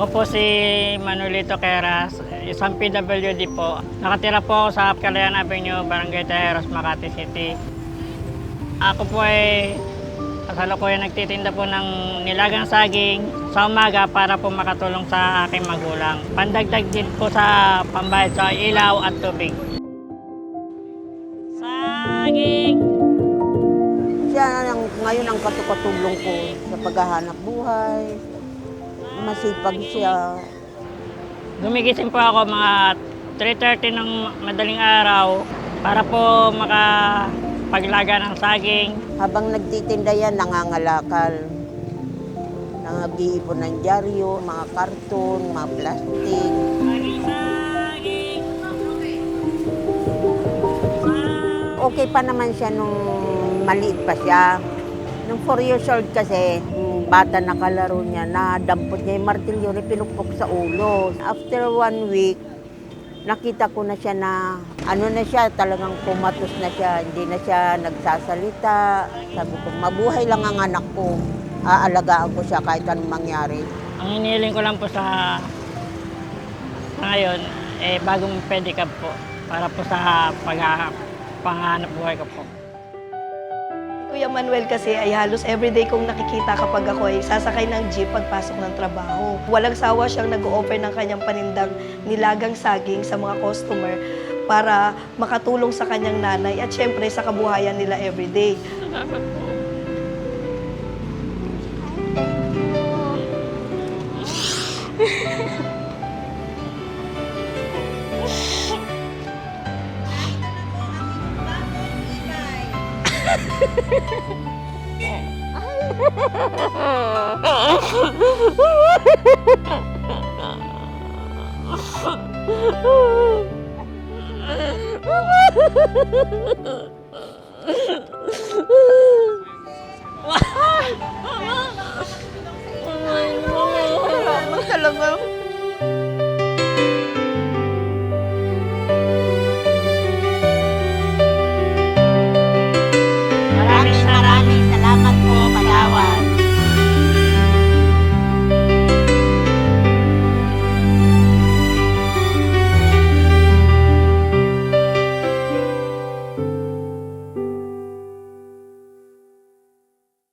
Ako po si Manolito Queras, isang PWD po. Nakatira po ako sa Calayan Avenue, Barangay Tejeros, Makati City. Ako po ay kasalukuyan nagtitinda po ng nilagang saging sa umaga para po makatulong sa aking magulang. Pandagdag din po sa pambayad sa ilaw at tubig. Saging! Siya ngayon ang katukatulong ko sa paghahanap buhay. Masipag siya. Gumigising po ako mga 3:30 ng madaling araw para po makapaglaga ng saging. Habang nagtitinda yan, nangangalakal. Nag-iipon ng dyaryo, mga karton, mga plastic. Okay pa naman siya nung maliit pa siya. Nung 4 years old kasi, bata na kalaro niya, nadampot niya yung martilyo, pinukpok sa ulo. After 1 week, nakita ko na siya na, talagang kumatos na siya, hindi na siya nagsasalita. Sabi ko, mabuhay lang ang anak ko. Aalagaan ko siya kahit anong mangyari. Ang hinihiling ko lang po sa ngayon, bagong pedicab po para po sa panghanap buhay ko po. Kuya Manuel kasi ay halos everyday kong nakikita kapag ako ay sasakay ng jeep pagpasok ng trabaho. Walang sawa siyang nag-o-offer ng kanyang panindang nilagang saging sa mga customer para makatulong sa kanyang nanay at syempre sa kabuhayan nila everyday. Salamat po. Salamat.